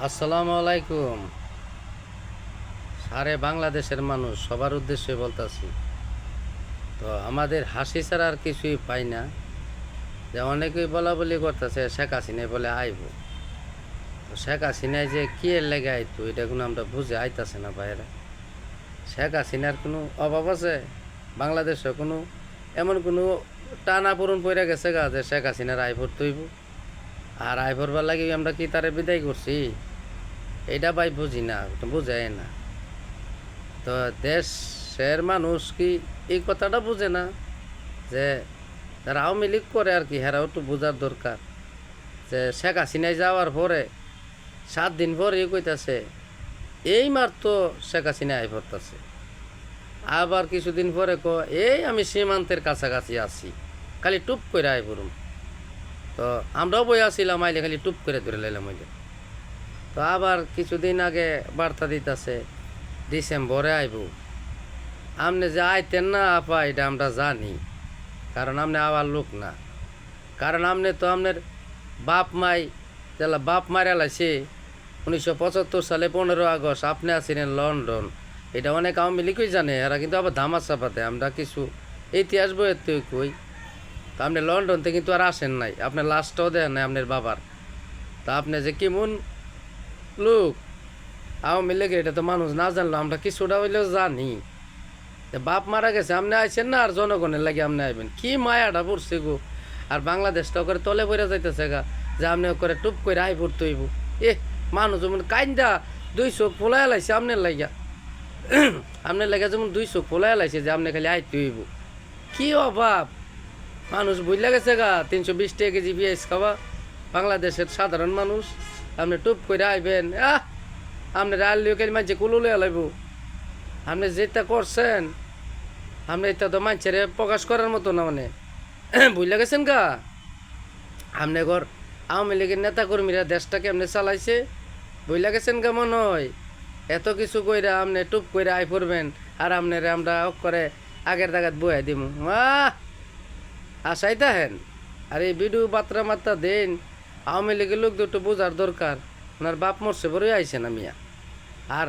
আসসালামু আলাইকুম। সারে বাংলাদেশের মানুষ সবার উদ্দেশ্যে বলতাছি। তো আমাদের হাসি ছাড়া আর কিছুই পাই না। যে অনেকেই বলা বলি করতেছে শেখ হাসিনাই বলে আইব। তো শেখ হাসিনায় যে কি এর লেগে আইতো এটা কোনো আমরা বুঝে আইতাছে না বাইরে। শেখ হাসিনার কোনো অভাব আছে? বাংলাদেশে কোনো এমন কোনো টানা পূরণ পড়ে গেছে গা যে শেখ হাসিনার আইভর তৈব। আর আইভরবার লাগি আমরা কি তারে বিদায় করছি? এটা ভাই বুঝি না, বুঝায় না। তো দেশের মানুষ কি এই কথাটা বুঝে না যে যারা আওয়ামী লীগ করে আর কি হেরাও একটু বোঝার দরকার যে শেখ হাসিনায় যাওয়ার পরে 7 দিন পরে কইতাছে এই মাত্র শেখ হাসিনা আই পড়তেছে, আবার কিছুদিন পরে এই আমি সীমান্তের কাছাকাছি আছি, খালি টুপ করে আই পড়ুম। তো আমরাও বই আসছিলাম, আইলে খালি টুপ করে ধরে লাইলাম ওইটা। তো আবার কিছুদিন আগে বার্তা দিতেছে ডিসেম্বরে আইব। আপনি যে আইতেন না আপা এটা আমরা জানি, কারণ আপনি আবার লোক না। কারণ আপনি তো আপনার বাপ মাই যেলা বাপ মারা লাইছে 1975 সালে 15 আগস্ট আপনি আছিলেন লন্ডন। এটা অনেক আওয়ামী লীগই জানে, এরা কিন্তু আবার ধামার চাপাতে আমরা কিছু ইতিহাস বইয়ের তুই কই। তো আপনি লন্ডন থেকে কিন্তু আর আসেন নাই, আপনার লাস্টটাও দেন নাই আপনার বাবার। তা আপনি যে কেমন লোক আওয়ামী লীগের এটা তো মানুষ না জানলো, আমরা কিছুটা হইলেও জানি। বাপ মারা গেছে আপনি আইছেন না, আর জনগণের লাগে আপনি আইবেন কি মায়াটা পড়ছে গো। আর বাংলাদেশটা করে তলে পড়ে যাইতেছে গা যে আপনি করে টুপ করে আই পড়তে হইব। মানুষ যেমন কাইন্দা 2 চোখ ফোলাই লাইছে আপনার লাগিয়া, আপনার লাগে যেমন 2 চোখ ফোলাই লাইছে যে আপনি খালি আইতে হইব। কি অভাব, মানুষ বুঝলা গেছে গা 320 টাকা কেজি পেঁয়াজ খাওয়া বাংলাদেশের সাধারণ মানুষ। আপনি টুপ করে আইবেন, আপনার আল্লিও কেন মাঝে কুলুলে লাইব। আপনি যেটা করছেন আপনি এটা তো মানুষের প্রকাশ করার মতো না, মানে বুঝলে গেছেন গা। আপনি ঘর আওয়ামী লীগের নেতাকর্মীরা দেশটাকে আপনি চালাইছে, বুঝলে গেছেন গা। মনে হয় এত কিছু কইরা আপনি টুপ করে আই পড়বেন আর আপনারে আমরা করে আগের জায়গায় বয়ে দিব। আশাই তাহেন আর এই ভিডিও বার্তা মাত্রা দেন। আওয়ামী লীগের লোক দুটো বোঝার দরকার, ওনার বাপ মরছে বড়ই আইছে না মিয়া। আর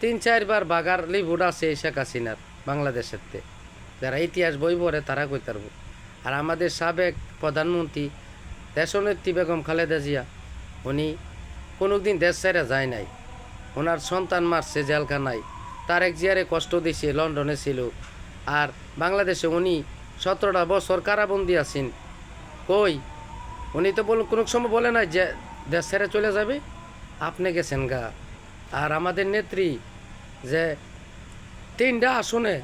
3-4 বার বাগার লিভুড আছে এই শেখ হাসিনার বাংলাদেশেরতে, যারা ইতিহাস বই পড়ে তারা কই তারব। আর আমাদের সাবেক প্রধানমন্ত্রী দেশনেত্রী বেগম খালেদা জিয়া, উনি কোনো দিন দেশ ছেড়ে যায় নাই। ওনার সন্তান মারছে জেলখানায়, তারেক জিয়ারে কষ্ট দিছে, লন্ডনে ছিল। আর বাংলাদেশে উনি 17টা বছর কারাবন্দি আছেন। কই উনি তো কোনো সময় বলে নাই যে দেশ ছেড়ে চলে যাবে। আপনি গেছেন গা। আর আমাদের নেত্রী যে 3টা আসনে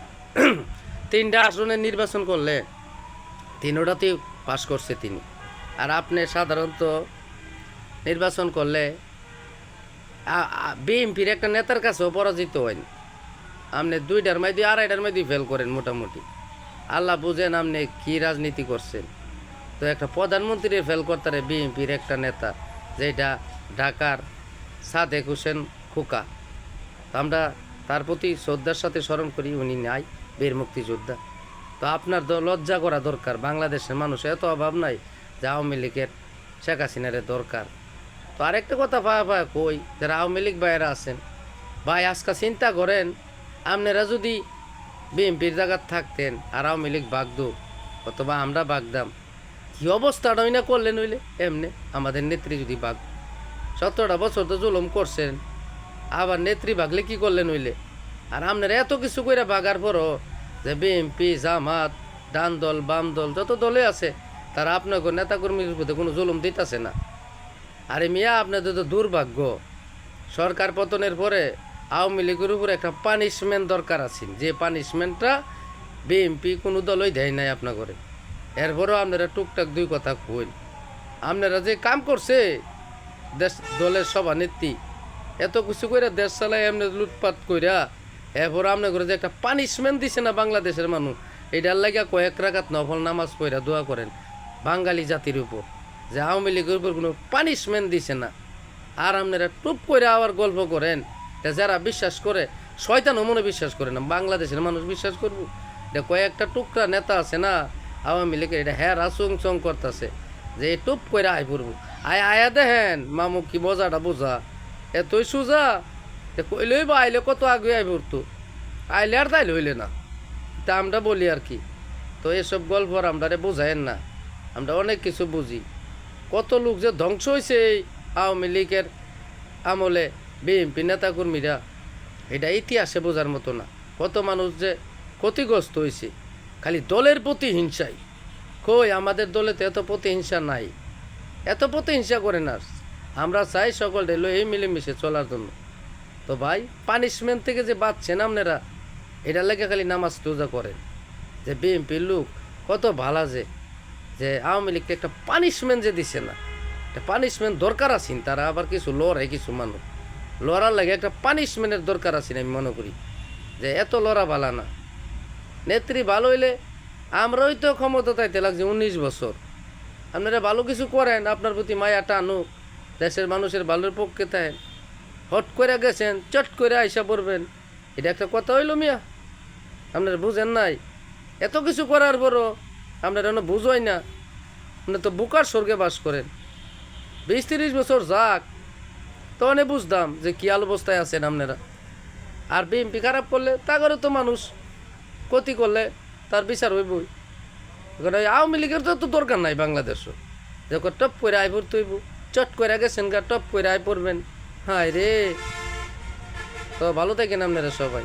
3টা আসনে নির্বাচন করলে 3টাতেই পাশ করছে তিনি। আর আপনি সাধারণত নির্বাচন করলে বিএনপির একটা নেতার কাছেও পরাজিত হন। আপনি 2টার মধ্যে 2.5টার মধ্যে ফেল করেন মোটামুটি। আল্লাহ বুঝেন আপনি কি রাজনীতি করছেন। তো একটা প্রধানমন্ত্রী ফেল করতারে বিএনপির একটা নেতা, যেটা ঢাকার সাদেক হোসেন খোকা। আমরা তার প্রতি শ্রদ্ধার সাথে স্মরণ করি, উনি নাই বীর মুক্তিযোদ্ধা। তো আপনার লজ্জা করা দরকার। বাংলাদেশের মানুষের এত অভাব নাই যে আওয়ামী লীগের শেখ হাসিনার দরকার। তো আরেকটা কথা পায়া কই, যারা আওয়ামী লীগ ভাইয়েরা আছেন, ভাই আজকে চিন্তা করেন আপনারা যদি বিএনপির জায়গায় থাকতেন আর আওয়ামী লীগ বাগদো অথবা আমরা বাগদাম, কি অবস্থাটা ওই না করলেন হইলে। এমনি আমাদের নেত্রী যদি বাগ 17টা বছর তো জুলুম করছেন, আবার নেত্রী ভাগলে কি করলেন হইলে। আর আপনারা এত কিছু করে বাগার পরও যে বিএনপি জামাত ডান দল বাম দল যত দলে আছে তারা আপনাকে নেতাকর্মীর প্রতি কোনো জুলুম দিতেছে না। আরে মিয়া আপনাদের তো দুর্ভাগ্য, সরকার পতনের পরে আওয়ামী লীগের উপরে একটা পানিশমেন্ট দরকার আছে, যে পানিশমেন্টটা বিএনপি কোনো দলই দেয় নাই আপনার করে। এরপরেও আপনারা টুকটাক 2 কথা কইন। আপনারা যে কাম করছে দেশ দলের সভানেত্রী এত কিছু করে দেশ চালায় এমনি লুটপাট কইরা, এরপর আপনার করে যে একটা পানিশমেন্ট দিছে না বাংলাদেশের মানুষ, এটার লাগিয়া কয়েক রাকাত নফল নামাজ পড়া দোয়া করেন বাঙালি জাতির উপর যে আওয়ামী লীগের উপর কোনো পানিশমেন্ট দিছে না। আর আপনারা টুপ করে আবার গল্প করেন, যারা বিশ্বাস করে শয়তানও মনে বিশ্বাস করে না, বাংলাদেশের মানুষ বিশ্বাস করবো। এটা কয়েকটা টুকরা নেতা আছে না আওয়ামী লীগের, এটা হ্যাঁ রাসুং চং করতেছে যে টুপ করে আয় পড়বো। আয়া দেখেন মামু কি বোঝাটা বোঝা, এতই সোজা কইলেই বা আইলে কত আগে আইব তো আইলে আর তাইলে হইলে না তা আমরা বলি আর কি। তো এসব গল্প আর আমরা বোঝায়েন না, আমরা অনেক কিছু বুঝি। কত লোক যে ধ্বংস হয়েছে এই আওয়ামী লীগের আমলে, বিএনপি নেতাকর্মীরা, এটা ইতিহাসে বোঝার মতো না। কত মানুষ যে ক্ষতিগ্রস্ত হয়েছে খালি দলের প্রতি হিংসায়। কই আমাদের দলে তো এত প্রতিহিংসা নাই, এত প্রতিহিংসা করে না। আমরা চাই সকল ঢেলো এই মিলেমিশে চলার জন্য। তো ভাই পানিশমেন্ট থেকে যে বাঁচছেন আপনারা, এটা লেগে খালি নামাজ রোজা করেন যে বিএনপির লোক কত ভালো, যে আওয়ামী লীগকে একটা পানিশমেন্ট যে দিছে না, একটা পানিশমেন্ট দরকার আছেন। তারা আবার কিছু লড়াই, কিছু মানুষ লড়ার লাগে একটা পানিশমেন্টের দরকার আছে আমি মনে করি। যে এত লড়া ভালো না, নেত্রী ভালো হইলে আমরাই তো ক্ষমতা তাইতে লাগছে 19 বছর। আপনারা ভালো কিছু করেন, আপনার প্রতি মায়া টানুক, দেশের মানুষের ভালোর পক্ষে থাকেন। হট করে গেছেন, চট করে আইসা পড়বেন, এটা একটা কথা হইল মিয়া? আপনারা বুঝেন নাই? এত কিছু করার পরও আপনারা বুঝোই না। আপনি তো বুকার স্বর্গে বাস করেন। 20-30 বছর যাক তখন বুঝতাম যে কি অবস্থায় আছেন আপনারা। আর বিএনপি খারাপ করলে তা করে তো মানুষ, ক্ষতি করলে তার বিচার হইবই। এখন আওয়ামী লীগের তো দরকার নাই বাংলাদেশও, যখন টপ করে আয় পড়তে হইব, চট করে গেছেন গা, টপ করে আয় পড়বেন। হায় রে। তো ভালো থাকেন আপনারা সবাই।